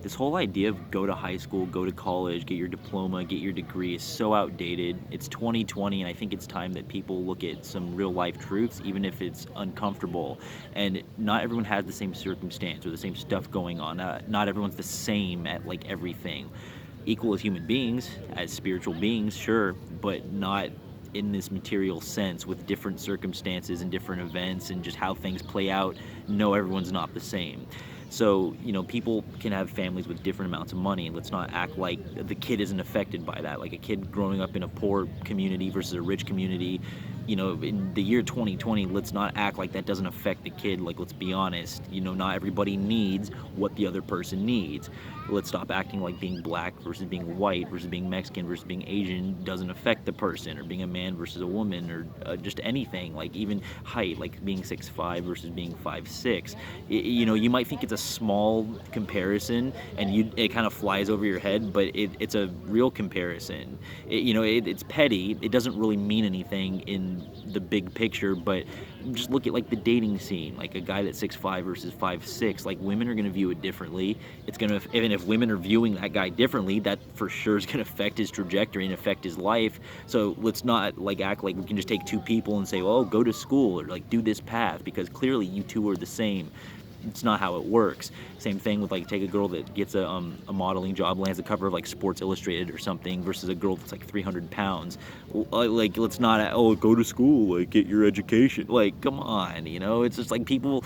this whole idea of go to high school, go to college, get your diploma, get your degree is so outdated. It's 2020, and I think it's time that people look at some real life truths, even if it's uncomfortable. And not everyone has the same circumstance or the same stuff going on. Not everyone's the same at like everything. Equal as human beings, as spiritual beings, sure, but not in this material sense with different circumstances and different events and just how things play out. No, everyone's not the same. So, people can have families with different amounts of money, and let's not act like the kid isn't affected by that. Like a kid growing up in a poor community versus a rich community, in the year 2020, let's not act like that doesn't affect the kid. Like, let's be honest, not everybody needs what the other person needs. Let's stop acting like being black versus being white versus being Mexican versus being Asian doesn't affect the person, or being a man versus a woman, or just anything, like even height, like being 6'5" versus being 5'6". You might think it's a small comparison and it kind of flies over your head, but it's a real comparison. It's petty. It doesn't really mean anything in the big picture, but just look at like the dating scene, like a guy that's 6'5" versus 5'6". Like, women are going to view it differently. It's going to, even if women are viewing that guy differently, that for sure is going to affect his trajectory and affect his life. So let's not like act like we can just take two people and say, well, go to school or like do this path, because clearly you two are the same. It's not how it works. Same thing with like, take a girl that gets a modeling job, lands the cover of like Sports Illustrated or something, versus a girl that's like 300 pounds. Like, let's not, go to school, like get your education. Like, come on, it's just like people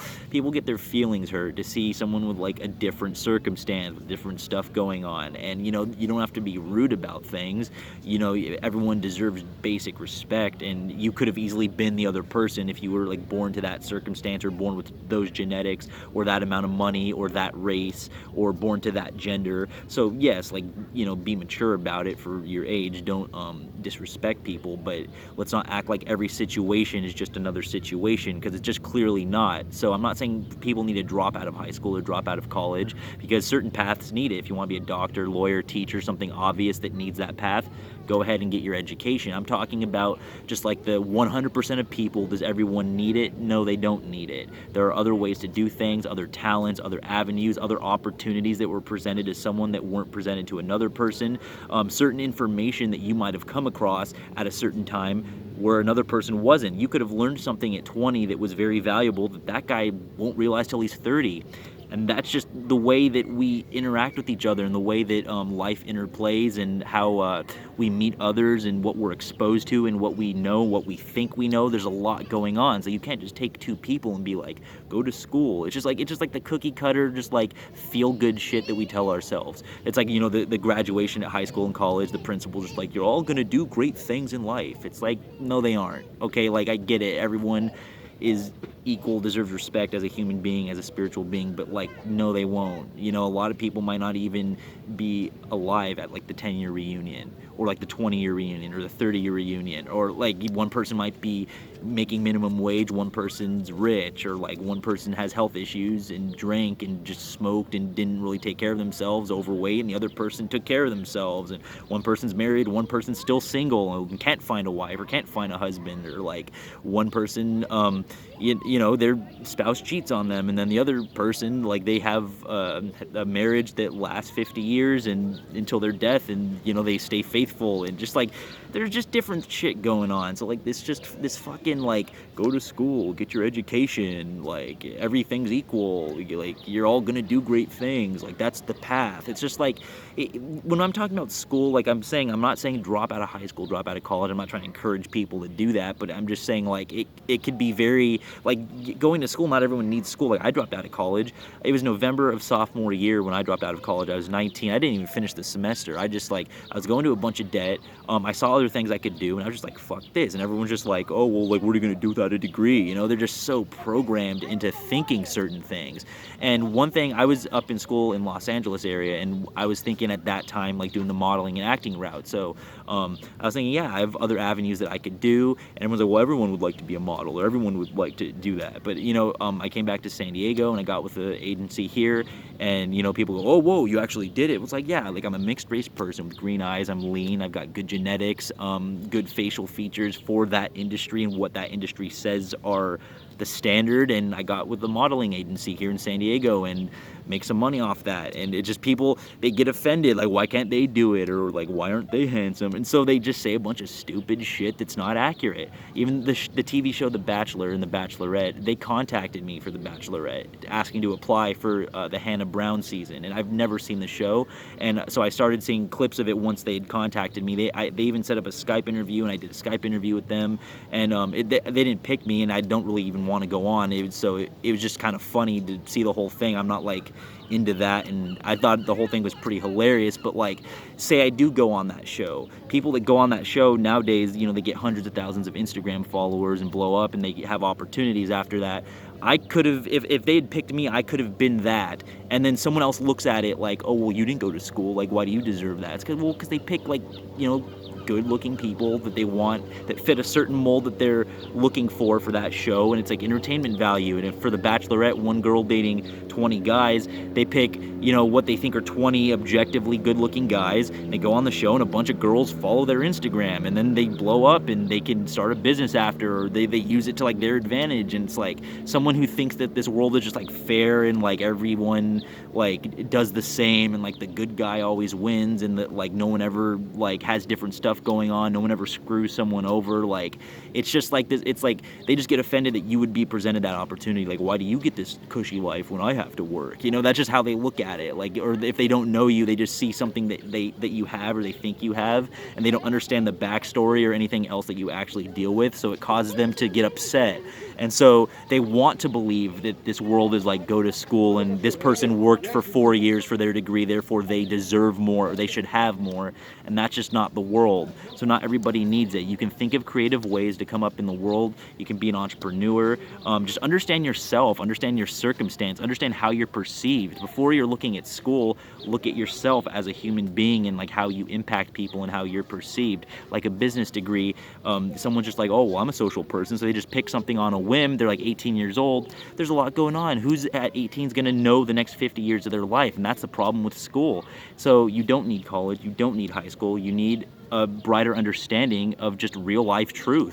get their feelings hurt to see someone with like a different circumstance, with different stuff going on. And you don't have to be rude about things. Everyone deserves basic respect, and you could have easily been the other person if you were like born to that circumstance, or born with those genetics, or that amount of money, or that race, or born to that gender. So yes, like, be mature about it for your age. Don't disrespect people, but let's not act like every situation is just another situation, because it's just clearly not. So I'm not saying people need to drop out of high school or drop out of college, because certain paths need it. If you want to be a doctor, lawyer, teacher, something obvious that needs that path, go ahead and get your education. I'm talking about just like the 100% of people. Does everyone need it? No, they don't need it. There are other ways to do things, other talents, other avenues, other opportunities that were presented to someone that weren't presented to another person. Certain information that you might have come across at a certain time where another person wasn't. You could have learned something at 20 that was very valuable that guy won't realize till he's 30. And that's just the way that we interact with each other, and the way that life interplays, and how we meet others, and what we're exposed to, and what we know, what we think we know. There's a lot going on, so you can't just take two people and be like, go to school. It's just like the cookie cutter, just like feel good shit that we tell ourselves. It's like, the graduation at high school and college, the principal's just like, you're all gonna do great things in life. It's like, no, they aren't. Okay, like, I get it. Everyone is equal, deserves respect as a human being, as a spiritual being, but like, no, they won't. A lot of people might not even be alive at like the 10-year reunion, or like the 20-year reunion, or the 30-year reunion, or like one person might be making minimum wage, one person's rich, or like one person has health issues and drank and just smoked and didn't really take care of themselves, overweight, and the other person took care of themselves. And one person's married, one person's still single and can't find a wife or can't find a husband, or like one person their spouse cheats on them, and then the other person, like, they have a marriage that lasts 50 years and until their death, and they stay faithful, and just like, there's just different shit going on. So like, this fucking like, go to school, get your education, like everything's equal, like you're all gonna do great things, like that's the path. It's just like, when I'm talking about school, like I'm not saying drop out of high school, drop out of college. I'm not trying to encourage people to do that, but I'm just saying, like, it could be very, like, going to school. Not everyone needs school. Like, I dropped out of college. It was November of sophomore year when I dropped out of college. I was 19. I didn't even finish the semester. I was going to a bunch of debt. I saw other things I could do, and I was just like, fuck this. And everyone's just like, oh, well, like, what are you going to do without a degree? They're just so programmed into thinking certain things. And one thing, I was up in school in Los Angeles area, and I was thinking at that time, like, doing the modeling and acting route. So I was thinking, yeah, I have other avenues that I could do. And everyone's like, well, everyone would like to be a model, or everyone would like to do that. But, I came back to San Diego, and I got with the agency here, and, people go, oh, whoa, you actually did it. It was like, yeah, like, I'm a mixed race person with green eyes. I'm lean. I've got good genetics, good facial features for that industry and what that industry says are the standard. And I got with the modeling agency here in San Diego, and make some money off that. And it just, people, they get offended, like, why can't they do it, or like, why aren't they handsome? And so they just say a bunch of stupid shit that's not accurate. Even the TV show The Bachelor and The Bachelorette, they contacted me for The Bachelorette asking to apply for the Hannah Brown season, and I've never seen the show. And so I started seeing clips of it once they had contacted me. They even set up a Skype interview, and I did a Skype interview with them, and they didn't pick me, and I don't really even want to go on. It was just kind of funny to see the whole thing. I'm not like into that, and I thought the whole thing was pretty hilarious. But like, say I do go on that show, people that go on that show nowadays, they get hundreds of thousands of Instagram followers and blow up, and they have opportunities after that. I could have, if they had picked me, I could have been that. And then someone else looks at it like, oh, well, you didn't go to school, like, why do you deserve that? It's because they pick, like, good-looking people that they want, that fit a certain mold that they're looking for that show, and it's like entertainment value. And if for The Bachelorette, one girl dating 20 guys, they pick, what they think are 20 objectively good-looking guys, and they go on the show, and a bunch of girls follow their Instagram, and then they blow up, and they can start a business after, or they use it to, like, their advantage. And it's like, someone who thinks that this world is just, like, fair, and, like, everyone, like, does the same, and, like, the good guy always wins, and that, like, no one ever, like, has different stuff going on, no one ever screws someone over. Like, it's just like this, it's like they just get offended that you would be presented that opportunity. Like, why do you get this cushy life when I have to work? That's just how they look at it. Like, or if they don't know you, they just see something that you have, or they think you have, and they don't understand the backstory or anything else that you actually deal with, so it causes them to get upset. And so they want to believe that this world is like, go to school, and this person worked for 4 years for their degree, therefore they deserve more, or they should have more, and that's just not the world. So not everybody needs it. You can think of creative ways to come up in the world. You can be an entrepreneur. Just understand yourself, understand your circumstance, understand how you're perceived. Before you're looking at school, look at yourself as a human being, and like how you impact people and how you're perceived. Like a business degree, someone's just like, oh, well, I'm a social person, so they just pick something on a whim. They're like 18 years old. There's a lot going on. Who's at 18 is going to know the next 50 years of their life? And that's the problem with school. So you don't need college. You don't need high school. You need a brighter understanding of just real life truth.